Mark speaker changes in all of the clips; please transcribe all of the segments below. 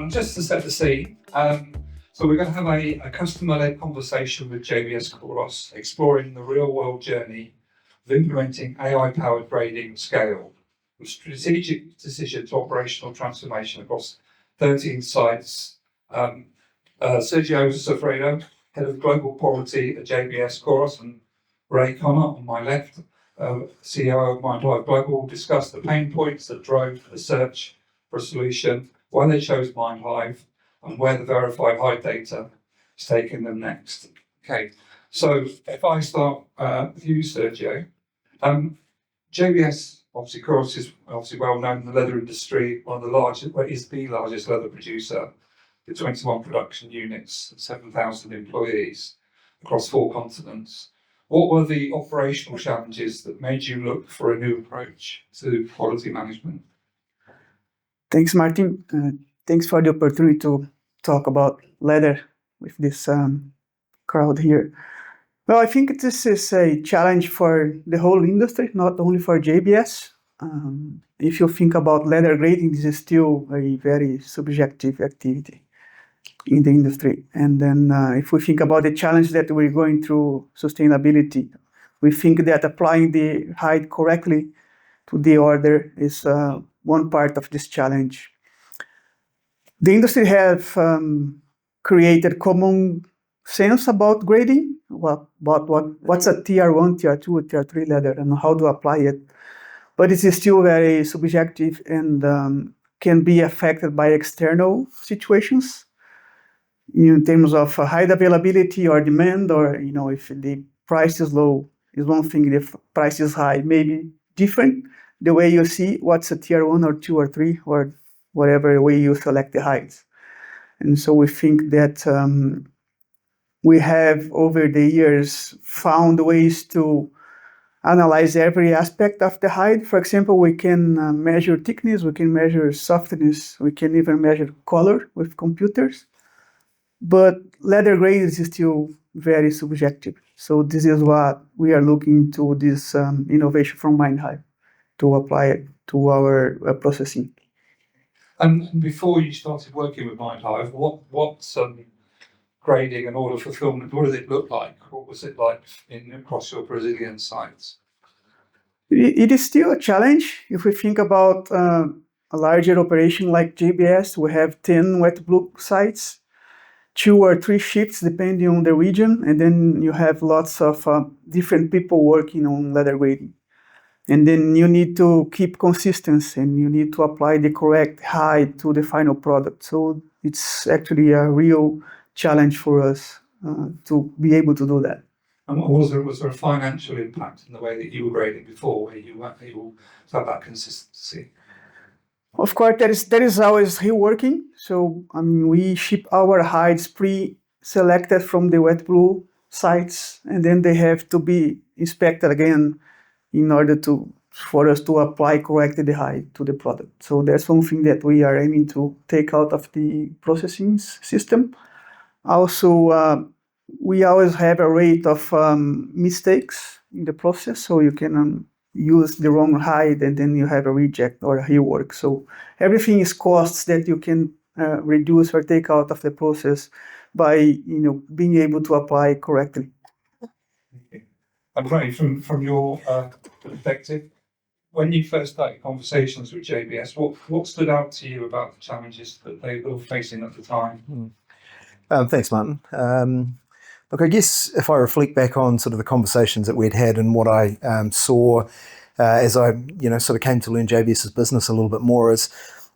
Speaker 1: Just to set the scene, so we're going to have a customer-led conversation with JBS Couros, exploring the real-world journey of implementing AI-powered grading at scale, from strategic decision to operational transformation across 13 sites. Sergio Sfreddo, Head of Global Quality at JBS Couros, and Ray Connor on my left, COO of Mindhive Global, will discuss the pain points that drove the search for a solution, why they chose Mindhive, and where the verified Hive data is taking them next. Okay, so if I start with you, Sergio, JBS obviously Couros is obviously well known in the leather industry, one of the largest, well, is the largest leather producer, with 21 production units and 7,000 employees across 4 continents. What were the operational challenges that made you look for a new approach to quality management?
Speaker 2: Thanks, Martin. Thanks for the opportunity to talk about leather with this crowd here. Well, I think this is a challenge for the whole industry, not only for JBS. If you think about leather grading, this is still a very subjective activity in the industry. And then if we think about the challenge that we're going through sustainability, we think that applying the hide correctly to the order is one part of this challenge. The industry have created common sense about grading, what's a tier 1, tier 2, tier 3 leather, and how to apply it. But it is still very subjective and can be affected by external situations in terms of hide availability or demand, or if the price is low is one thing, if price is high, maybe different. The way you see what's a tier 1 or 2 or 3 or whatever way you select the hides. And so we think that we have over the years found ways to analyze every aspect of the hide. For example, we can measure thickness, we can measure softness, we can even measure color with computers. But leather grade is still very subjective. So this is what we are looking to, this innovation from Mindhive, to apply it to our processing.
Speaker 1: And before you started working with Mindhive, what grading and order fulfillment, what did it look like? What was it like across your Brazilian sites?
Speaker 2: It is still a challenge. If we think about a larger operation like JBS, we have 10 wet blue sites, 2 or 3 shifts depending on the region, and then you have lots of different people working on leather grading. And then you need to keep consistency and you need to apply the correct hide to the final product. So it's actually a real challenge for us to be able to do that.
Speaker 1: And was there a financial impact in the way that you were grading before, where you weren't able to have that consistency?
Speaker 2: Of course, that is always reworking. So we ship our hides pre-selected from the wet blue sites, and then they have to be inspected again in order for us to apply correctly the hide to the product. So that's something that we are aiming to take out of the processing system. Also, we always have a rate of mistakes in the process, so you can use the wrong hide and then you have a reject or a rework. So everything is costs that you can reduce or take out of the process by being able to apply correctly.
Speaker 1: Okay. And Ray, from your perspective, when you first started conversations with JBS, what stood out to you about the challenges that they were facing at the time?
Speaker 3: Thanks, Martin. Look, I guess if I reflect back on sort of the conversations that we'd had and what I saw as I sort of came to learn JBS's business a little bit more is,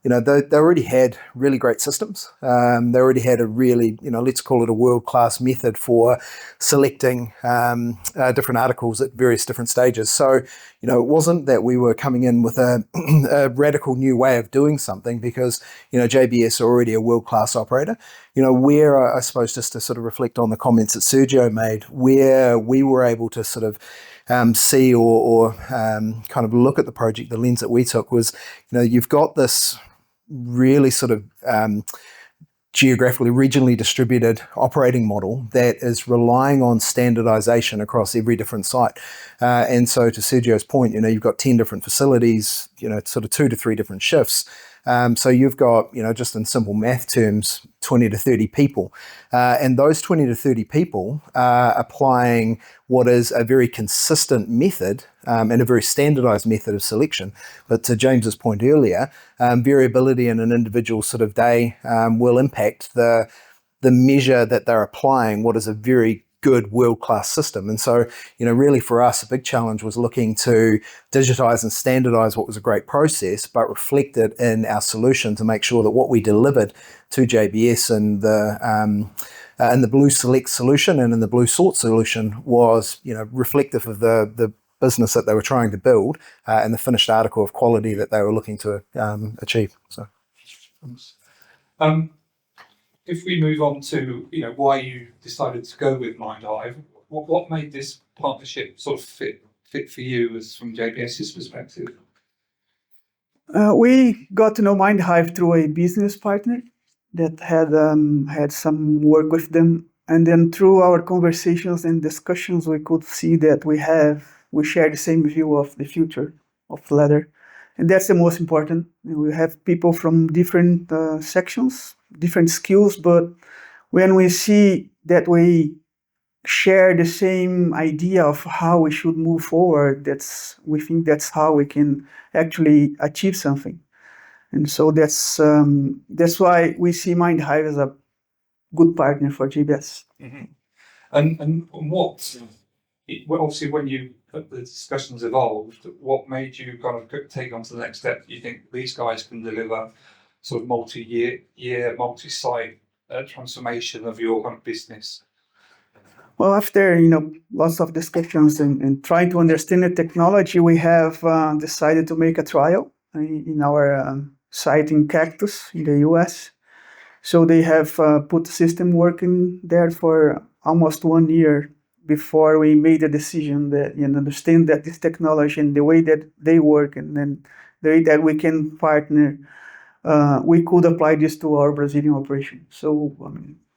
Speaker 3: they already had really great systems. They already had a really, let's call it a world-class method for selecting different articles at various different stages. So, it wasn't that we were coming in with a radical new way of doing something because, JBS are already a world-class operator. Where I suppose just to sort of reflect on the comments that Sergio made, where we were able to sort of see or kind of look at the project, the lens that we took was, you've got this really sort of geographically, regionally distributed operating model that is relying on standardization across every different site. And so to Sergio's point, you've got 10 different facilities, sort of 2 to 3 different shifts. So you've got, just in simple math terms, 20 to 30 people. And those 20 to 30 people are applying what is a very consistent method and a very standardized method of selection. But to James's point earlier, variability in an individual sort of day will impact the measure that they're applying what is a very good world-class system. And so, really for us, a big challenge was looking to digitize and standardize what was a great process, but reflect it in our solution to make sure that what we delivered to JBS and the Blue Select solution and in the Blue Sort solution was, reflective of the business that they were trying to build and the finished article of quality that they were looking to achieve. So.
Speaker 1: If we move on to why you decided to go with Mindhive, what made this partnership sort of fit for you as from JBS's perspective?
Speaker 2: We got to know Mindhive through a business partner that had some work with them, and then through our conversations and discussions, we could see that we share the same view of the future of leather, and that's the most important. We have people from different sections, different skills, but when we see that we share the same idea of how we should move forward, we think that's how we can actually achieve something. And so that's why we see Mindhive as a good partner for JBS.
Speaker 1: Mm-hmm. And well, obviously when the discussions evolved, what made you kind of take on to the next step? You think these guys can deliver sort of multi-year, multi-site transformation of your kind of business?
Speaker 2: Well, after lots of discussions and trying to understand the technology, we have decided to make a trial in our site in Cactus in the US. So they have put the system working there for almost 1 year before we made a decision that understand that this technology and the way that they work and then the way that we can partner, we could apply this to our Brazilian operation. So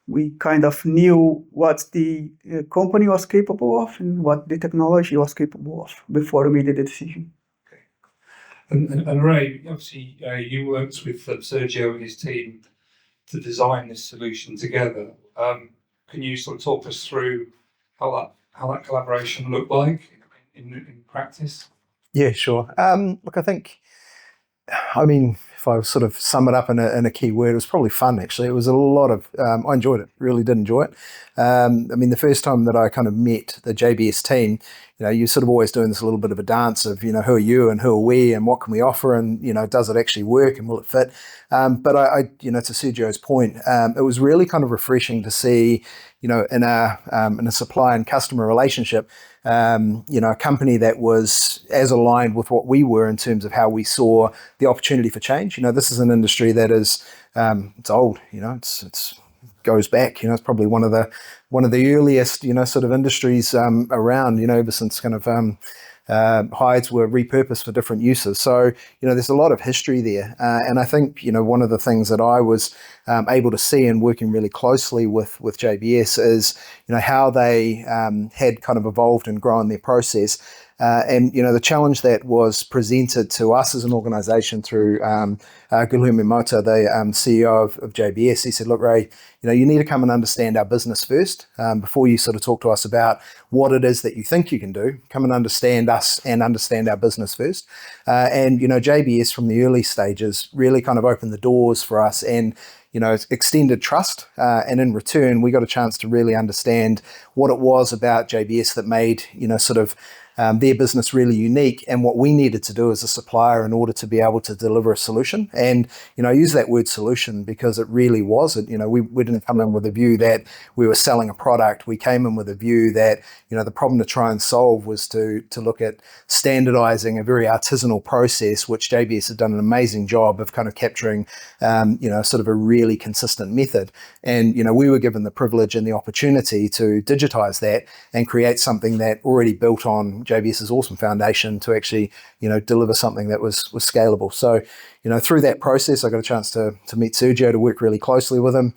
Speaker 2: we kind of knew what the company was capable of and what the technology was capable of before we made the decision.
Speaker 1: Okay. And Ray, obviously you worked with Sergio and his team to design this solution together. Can you sort of talk us through how that collaboration looked like in practice?
Speaker 3: Yeah, sure. Look, if I sort of sum it up in a key word, it was probably fun, actually. It was a lot of, I enjoyed it, really did enjoy it. The first time that I kind of met the JBS team, you're sort of always doing this a little bit of a dance of, who are you and who are we and what can we offer and, does it actually work and will it fit? But I to Sergio's point, it was really kind of refreshing to see, in a supply and customer relationship, a company that was as aligned with what we were in terms of how we saw the opportunity for change. This is an industry that is, it's old, it's goes back, it's probably one of the earliest, sort of industries around, ever since kind of hides were repurposed for different uses. So, there's a lot of history there. And I think, one of the things that I was able to see and working really closely with JBS is, how they had kind of evolved and grown their process. And the challenge that was presented to us as an organization through Guilherme Mota, the CEO of JBS, he said, look, Ray, you need to come and understand our business first before you sort of talk to us about what it is that you think you can do. Come and understand us and understand our business first. And JBS from the early stages really kind of opened the doors for us and extended trust. And in return, we got a chance to really understand what it was about JBS that made, their business really unique and what we needed to do as a supplier in order to be able to deliver a solution. And, I use that word solution because it really wasn't, we didn't come in with a view that we were selling a product. We came in with a view that, the problem to try and solve was to look at standardizing a very artisanal process, which JBS had done an amazing job of kind of capturing, sort of a really consistent method. And, we were given the privilege and the opportunity to digitize that and create something that already built on JBS's awesome foundation to actually, deliver something that was scalable. So, through that process, I got a chance to meet Sergio, to work really closely with him.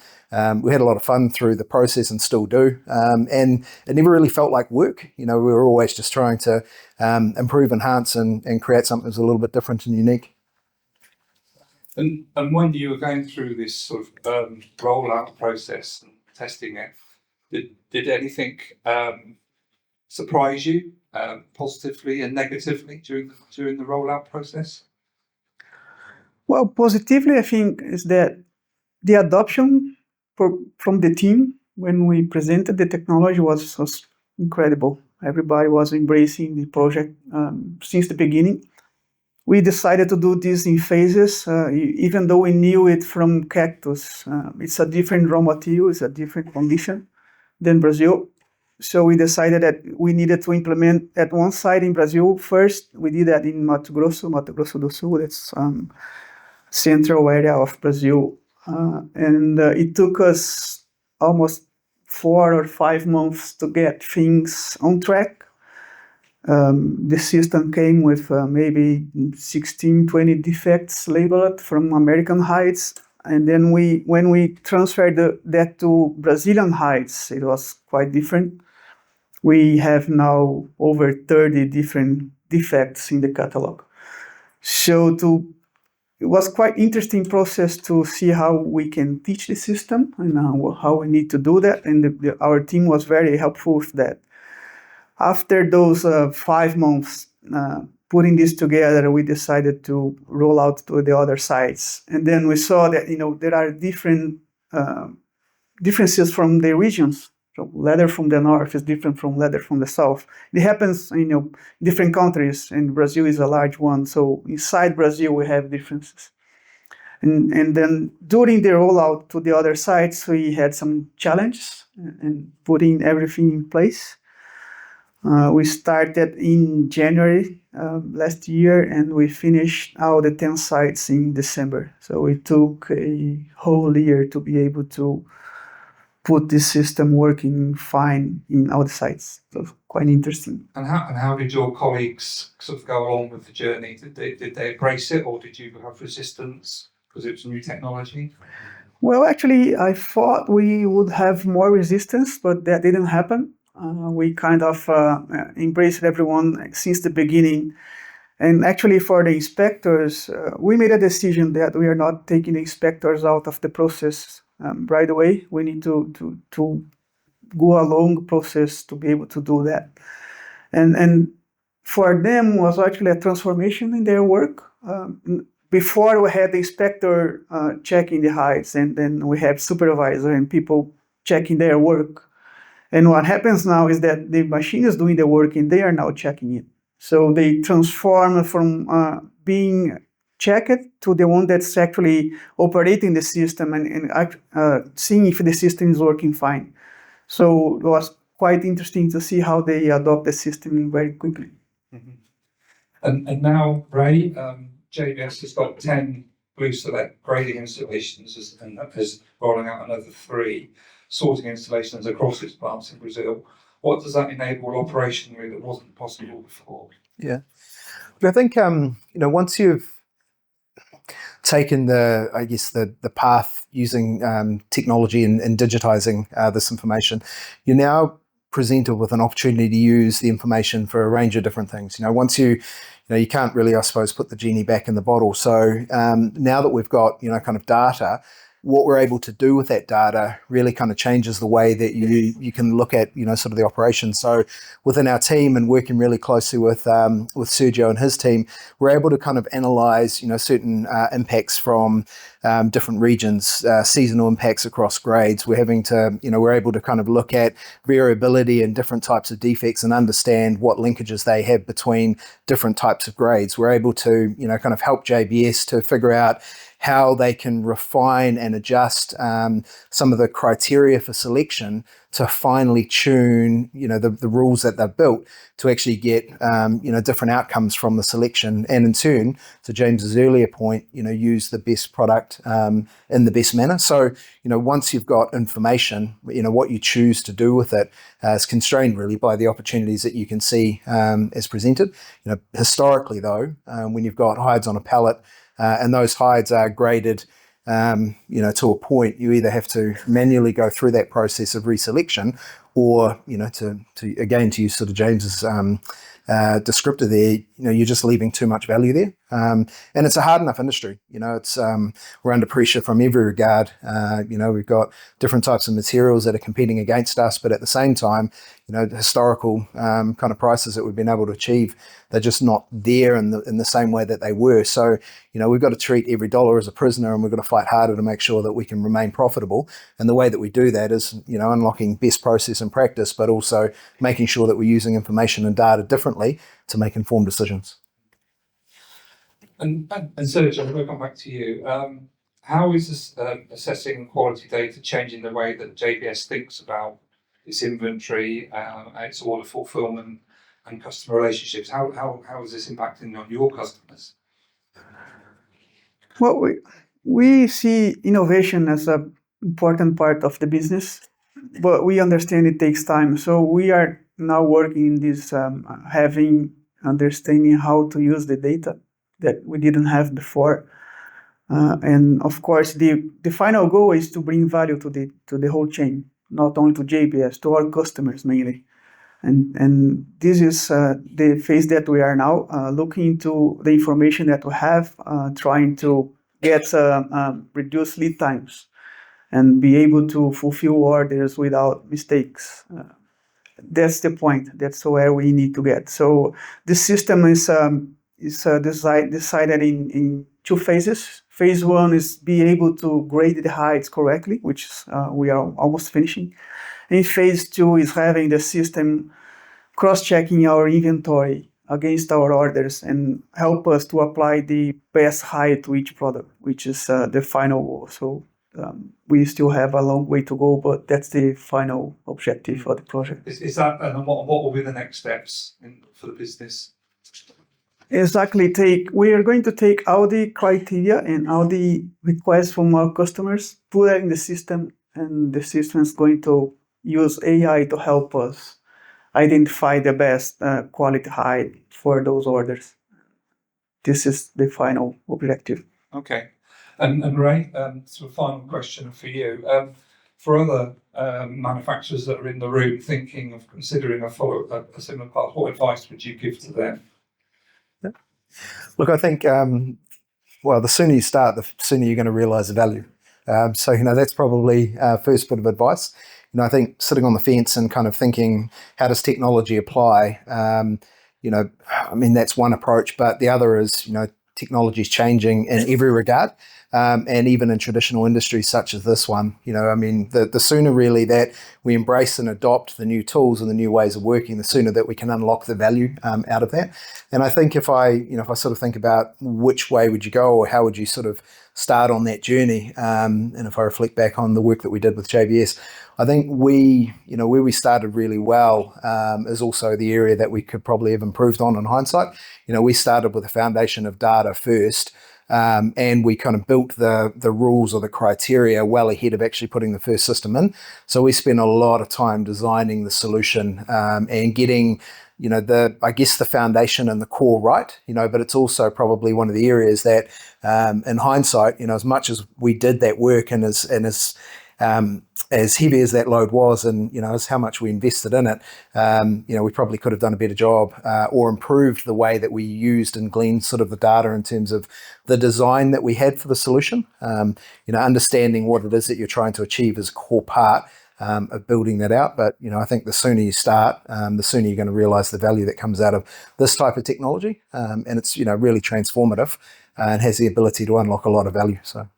Speaker 3: We had a lot of fun through the process and still do. And it never really felt like work. We were always just trying to improve, enhance, and create something that was a little bit different and unique.
Speaker 1: And when you were going through this sort of rollout process and testing it, did anything surprise you positively and negatively during the rollout process?
Speaker 2: Well, positively, I think, is that the adoption from the team when we presented the technology was incredible. Everybody was embracing the project since the beginning. We decided to do this in phases, even though we knew it from cactus. It's a different raw material, it's a different condition than Brazil. So we decided that we needed to implement at one site in Brazil first. We did that in Mato Grosso do Sul. That's central area of Brazil. And it took us almost 4 or 5 months to get things on track. The system came with maybe 16, 20 defects labeled from American hides. And then when we transferred that to Brazilian hides, it was quite different. We have now over 30 different defects in the catalog. So it was quite interesting process to see how we can teach the system and how we need to do that. And our team was very helpful with that. After those 5 months putting this together, we decided to roll out to the other sites. And then we saw that there are differences from the regions. So leather from the north is different from leather from the south. It happens in different countries, and Brazil is a large one. So inside Brazil, we have differences. And then during the rollout to the other sites, we had some challenges in putting everything in place. We started in January last year, and we finished all the 10 sites in December. So it took a whole year to be able to put this system working fine in all the sites. So quite interesting.
Speaker 1: And how did your colleagues sort of go along with the journey? Did they embrace it, or did you have resistance because it was new technology?
Speaker 2: Well, actually, I thought we would have more resistance, but that didn't happen. We kind of embraced everyone since the beginning. And actually, for the inspectors, we made a decision that we are not taking the inspectors out of the process right away. We need to go a long process to be able to do that. And for them was actually a transformation in their work. Before we had the inspector checking the hides, and then we have supervisor and people checking their work. And what happens now is that the machine is doing the work and they are now checking it. So they transform from being checked to the one that's actually operating the system and seeing if the system is working fine. So it was quite interesting to see how they adopt the system very quickly.
Speaker 1: Mm-hmm. And now, Ray, JBS has got 10 Blue Select grading installations and is rolling out another 3 sorting installations across its plants in Brazil. What does that enable operationally that wasn't possible before?
Speaker 3: Yeah, but I think once you've taken the path using technology and digitizing this information, you're now presented with an opportunity to use the information for a range of different things. Once you can't really, I suppose, put the genie back in the bottle. So now that we've got kind of data, what we're able to do with that data really kind of changes the way that you can look at sort of the operation. So within our team and working really closely with Sergio and his team, we're able to kind of analyze certain impacts from different regions, seasonal impacts across grades. We're able to kind of look at variability in different types of defects and understand what linkages they have between different types of grades. We're able to kind of help JBS to figure out how they can refine and adjust some of the criteria for selection to finally tune, the rules that they've built to actually get, different outcomes from the selection, and in turn, to James's earlier point, use the best product in the best manner. So, once you've got information, what you choose to do with it is constrained really by the opportunities that you can see as presented. Historically though, when you've got hides on a pallet, and those hides are graded, to a point, you either have to manually go through that process of reselection, or to use sort of James's descriptor there, you're just leaving too much value there. And it's a hard enough industry. It's we're under pressure from every regard. We've got different types of materials that are competing against us, but at the same time, historical kind of prices that we've been able to achieve, they're just not there in the same way that they were. So, we've got to treat every dollar as a prisoner, and we've got to fight harder to make sure that we can remain profitable. And the way that we do that is, unlocking best process and practice, but also making sure that we're using information and data differently to make informed decisions.
Speaker 1: And Sergio, I'm going to come back to you. How is this assessing quality data changing the way that JBS thinks about its inventory, its order fulfillment, and customer relationships? How is this impacting on your customers?
Speaker 2: Well, we see innovation as an important part of the business, but we understand it takes time. So we are now working in this understanding how to use the data that we didn't have before. And of course, the final goal is to bring value to the whole chain, not only to JBS, to our customers mainly. And this is the phase that we are now looking into the information that we have, trying to get reduce lead times and be able to fulfill orders without mistakes. That's the point. That's where we need to get. So the system is decided in two phases. Phase one is be able to grade the heights correctly, which we are almost finishing. And phase two is having the system cross-checking our inventory against our orders and help us to apply the best height to each product, which is the final goal. So we still have a long way to go, but that's the final objective for the project.
Speaker 1: Is that, and what will be the next steps for the business?
Speaker 2: Exactly. We are going to take all the criteria and all the requests from our customers, put it in the system, and the system is going to use AI to help us identify the best quality height for those orders. This is the final objective.
Speaker 1: Okay. And Ray, so a final question for you. For other manufacturers that are in the room thinking of considering a similar path, what advice would you give to them?
Speaker 3: Look, I think, the sooner you start, the sooner you're going to realize the value. So that's probably first bit of advice. I think sitting on the fence and kind of thinking, how does technology apply? That's one approach, but the other is, technology is changing in every regard, and even in traditional industries such as this one. The sooner really that we embrace and adopt the new tools and the new ways of working, the sooner that we can unlock the value out of that. And I think if I sort of think about which way would you go, or how would you sort of start on that journey, and if I reflect back on the work that we did with JBS, I think where we started really well is also the area that we could probably have improved on in hindsight. We started with a foundation of data first, and we kind of built the rules or the criteria well ahead of actually putting the first system in. So we spent a lot of time designing the solution and getting the foundation and the core right, but it's also probably one of the areas that in hindsight, as much as we did that work and as heavy as that load was, and as how much we invested in it, we probably could have done a better job or improved the way that we used and gleaned sort of the data in terms of the design that we had for the solution. Understanding what it is that you're trying to achieve is a core part of building that out. But I think the sooner you start, the sooner you're going to realize the value that comes out of this type of technology, and it's really transformative and has the ability to unlock a lot of value. So.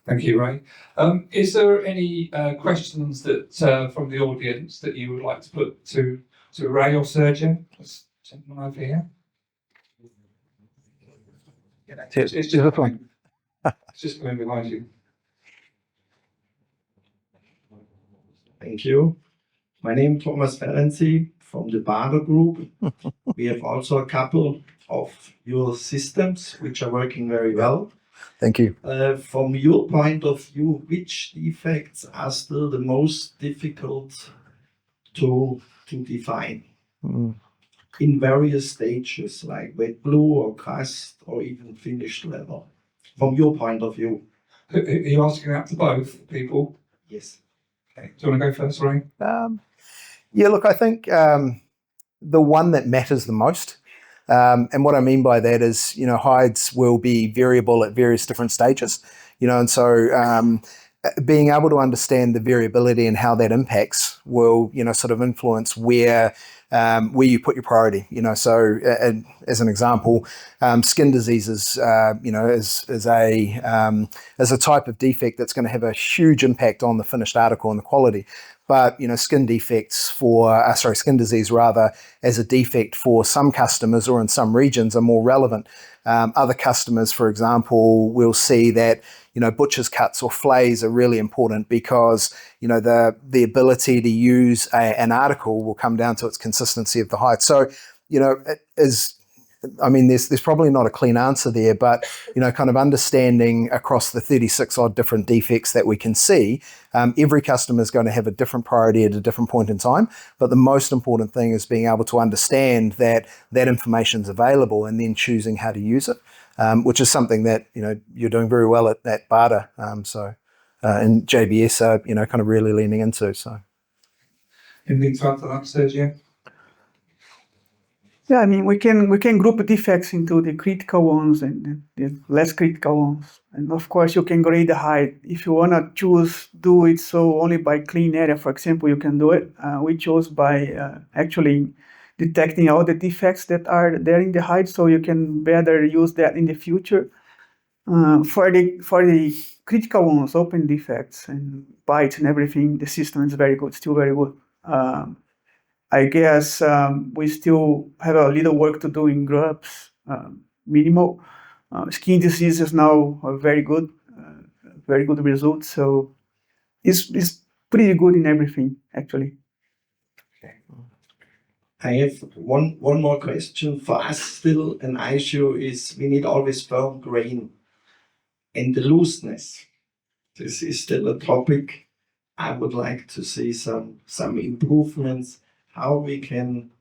Speaker 1: Thank you, Ray. Is there any questions that from the audience that you would like to put to Ray or Sergio? This gentleman over here. It's just coming. It's just coming behind you.
Speaker 4: Thank you. My name is Thomas Ferenczi from the Bader Group. We have also a couple of your systems which are working very well.
Speaker 3: Thank you.
Speaker 4: From your point of view, which defects are still the most difficult to define in various stages, like wet glue or cast or even finished leather? From your point of view.
Speaker 1: Are you asking that to both people?
Speaker 4: Yes.
Speaker 1: Okay. Do you want to go first, Ray?
Speaker 3: Look, I think the one that matters the most And what I mean by that is, hides will be variable at various different stages, and so being able to understand the variability and how that impacts will, sort of influence where you put your priority. So as an example, skin diseases, is a type of defect that's going to have a huge impact on the finished article and the quality. But skin disease rather, as a defect for some customers or in some regions are more relevant. Other customers, for example, will see that butcher's cuts or flays are really important because the ability to use an article will come down to its consistency of the hide. So it is. There's probably not a clean answer there, but kind of understanding across the 36 odd different defects that we can see, every customer is going to have a different priority at a different point in time. But the most important thing is being able to understand that information is available and then choosing how to use it, which is something that you're doing very well at BARDA. And JBS are kind of really leaning into. So,
Speaker 1: Anything to add to that, Sergio?
Speaker 2: Yeah, we can group defects into the critical ones and the less critical ones. And of course, you can grade the height. If you want to do it so only by clean area, for example, you can do it. We chose by actually detecting all the defects that are there in the height, so you can better use that in the future. For the critical ones, open defects and bites and everything, the system is very good, still very good. I guess we still have a little work to do in grubs, minimal. Skin diseases now are very good results. So it's pretty good in everything, actually.
Speaker 4: I have one more question. For us, still an issue is we need always firm grain and the looseness. This is still a topic. I would like to see some improvements, how we can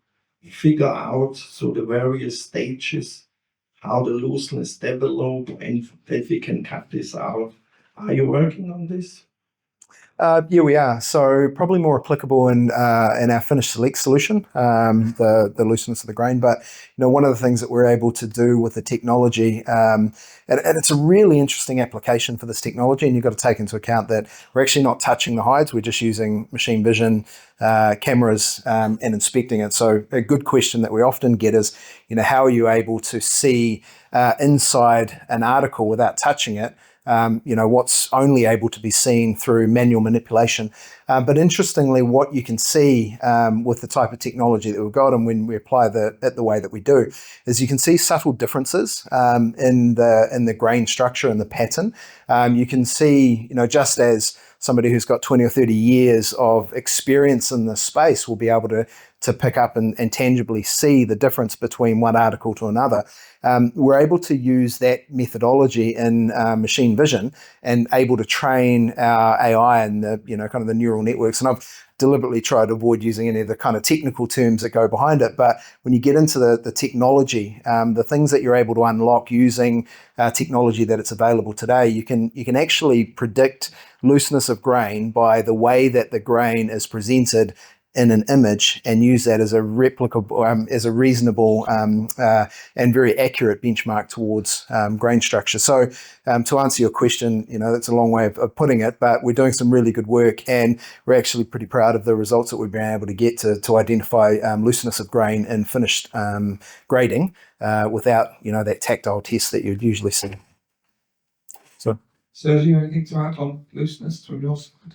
Speaker 4: figure out through the various stages how the looseness develop and that we can cut this out. Are you working on this?
Speaker 3: Yeah, we are. So probably more applicable in our finished select solution, the looseness of the grain. But one of the things that we're able to do with the technology, and it's a really interesting application for this technology, and you've got to take into account that we're actually not touching the hides, we're just using machine vision cameras and inspecting it. So a good question that we often get is, how are you able to see inside an article without touching it? What's only able to be seen through manual manipulation. But interestingly, what you can see with the type of technology that we've got and when we apply it the way that we do, is you can see subtle differences in the grain structure and the pattern. You can see, just as somebody who's got 20 or 30 years of experience in this space will be able to pick up and tangibly see the difference between one article to another. We're able to use that methodology in machine vision and able to train our AI and the kind of the neural networks. And I've deliberately tried to avoid using any of the kind of technical terms that go behind it. But when you get into the technology, the things that you're able to unlock using technology that it's available today, you can actually predict looseness of grain by the way that the grain is presented in an image and use that as a replicable, as a reasonable and very accurate benchmark towards grain structure. So to answer your question, that's a long way of putting it, but we're doing some really good work and we're actually pretty proud of the results that we've been able to get to identify looseness of grain in finished grading without, that tactile test that you'd usually see. So,
Speaker 1: Sergio, anything to add on looseness from your side?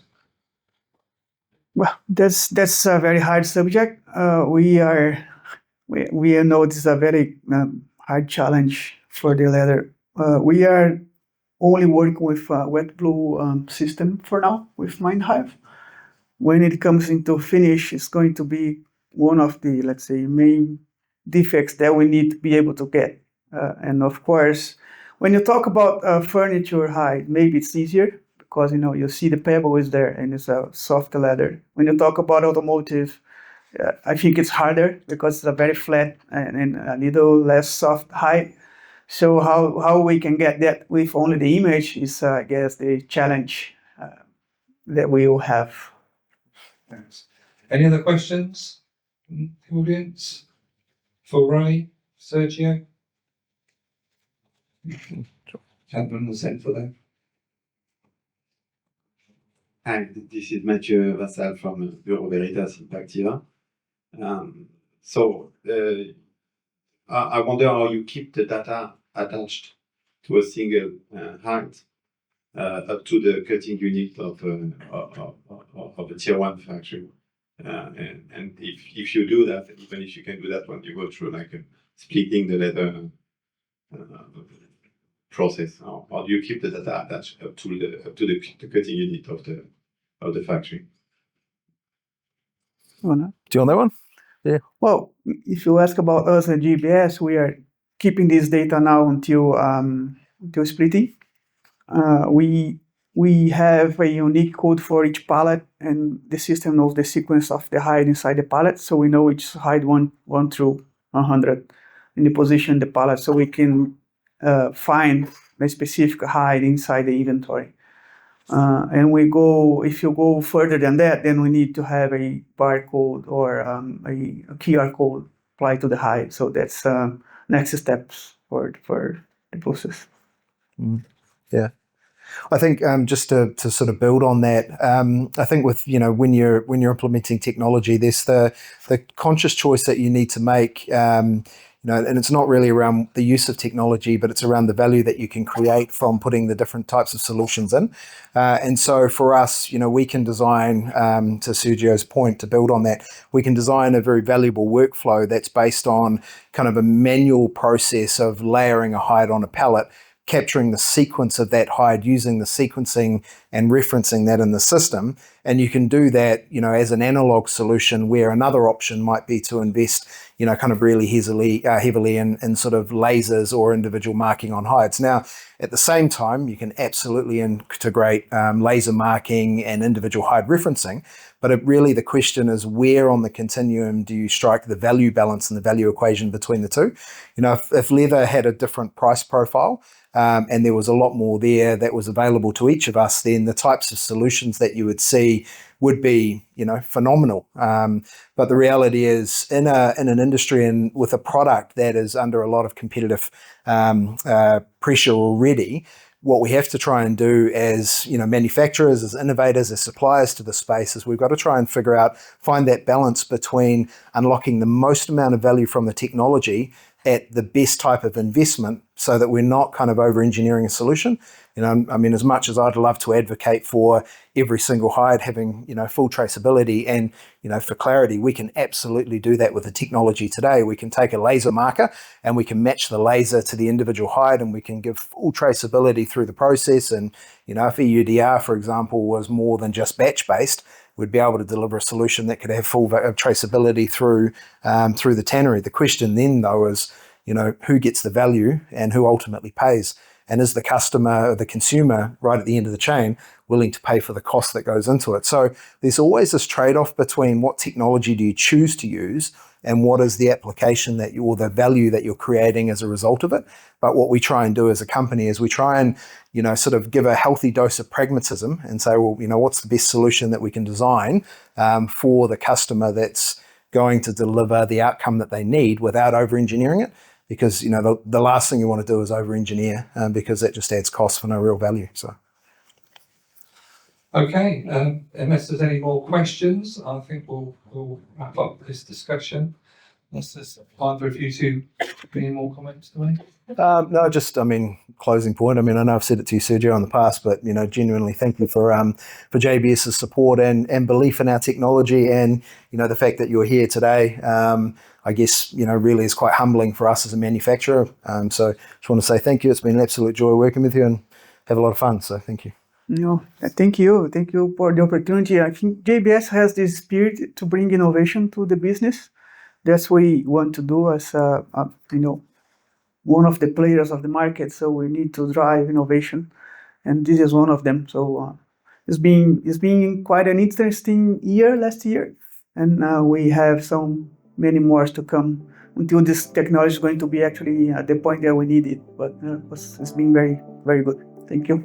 Speaker 2: Well, that's a very hard subject. We know this is a very hard challenge for the leather. We are only working with wet blue system for now with Mindhive. When it comes into finish, it's going to be one of the, let's say, main defects that we need to be able to get. And of course, when you talk about furniture hide, maybe it's easier because you see the pebble is there and it's a soft leather. When you talk about automotive, I think it's harder because it's a very flat and a little less soft hide. So how we can get that with only the image is, I guess, the challenge that we will have.
Speaker 1: Thanks. Any other questions from the audience for Ray, Sergio? Gentleman was sent for that.
Speaker 5: Hi, this is Mathieu Vassal from Bureau Veritas Impactiva. I wonder how you keep the data attached to a single height up to the cutting unit of a tier one factory. And if you do that, even if you can do that when you go through like splitting the leather process, how do you keep the data attached up to the cutting unit of the factory?
Speaker 3: Do you want that one? Yeah.
Speaker 2: Well, if you ask about us at JBS, we are keeping this data now until splitting. We have a unique code for each pallet, and the system knows the sequence of the hide inside the pallet, so we know which hide one through 100 in the position the pallet, so we can find a specific hide inside the inventory. And if you go further than that, then we need to have a barcode or a QR code applied to the hide. So that's next steps for the process.
Speaker 3: Yeah. I think just to sort of build on that, I think with when you're implementing technology, there's the conscious choice that you need to make. And it's not really around the use of technology, but it's around the value that you can create from putting the different types of solutions in. And so for us, we can design, to Sergio's point, to build on that, we can design a very valuable workflow that's based on kind of a manual process of layering a hide on a pallet, capturing the sequence of that hide, using the sequencing and referencing that in the system. And you can do that, as an analog solution, where another option might be to invest, kind of really heavily in sort of lasers or individual marking on hides. Now, at the same time, you can absolutely integrate laser marking and individual hide referencing. But the question is, where on the continuum do you strike the value balance and the value equation between the two? If leather had a different price profile, and there was a lot more there that was available to each of us, then the types of solutions that you would see would be, phenomenal. But the reality is, in an industry and with a product that is under a lot of competitive pressure already, what we have to try and do as manufacturers, as innovators, as suppliers to the space is we've got to try and find that balance between unlocking the most amount of value from the technology at the best type of investment so that we're not kind of over-engineering a solution. As much as I'd love to advocate for every single hide having, full traceability and, for clarity, we can absolutely do that with the technology today. We can take a laser marker and we can match the laser to the individual hide and we can give full traceability through the process. And, if EUDR, for example, was more than just batch-based, we'd be able to deliver a solution that could have full traceability through the tannery. The question then, though, is, who gets the value and who ultimately pays? And is the customer or the consumer right at the end of the chain willing to pay for the cost that goes into it? So there's always this trade-off between what technology do you choose to use and what is the application or the value that you're creating as a result of it. But what we try and do as a company is we try and, sort of give a healthy dose of pragmatism and say, well, what's the best solution that we can design for the customer that's going to deliver the outcome that they need without over-engineering it. Because the last thing you want to do is over-engineer because that just adds cost for no real value. So,
Speaker 1: okay, unless there's any more questions, I think we'll wrap up this discussion. Unless there's either of you two any more comments to make?
Speaker 3: No, just closing point. I know I've said it to you, Sergio, in the past, but genuinely thank you for JBS's support and belief in our technology, and the fact that you're here today. I guess really is quite humbling for us as a manufacturer. So just want to say thank you. It's been an absolute joy working with you and have a lot of fun. So thank you.
Speaker 2: Thank you for the opportunity. I think JBS has this spirit to bring innovation to the business. That's what we want to do as one of the players of the market. So we need to drive innovation, and this is one of them. So it's been quite an interesting year last year, and we have many more to come until this technology is going to be actually at the point that we need it. But it's been very, very good. Thank you.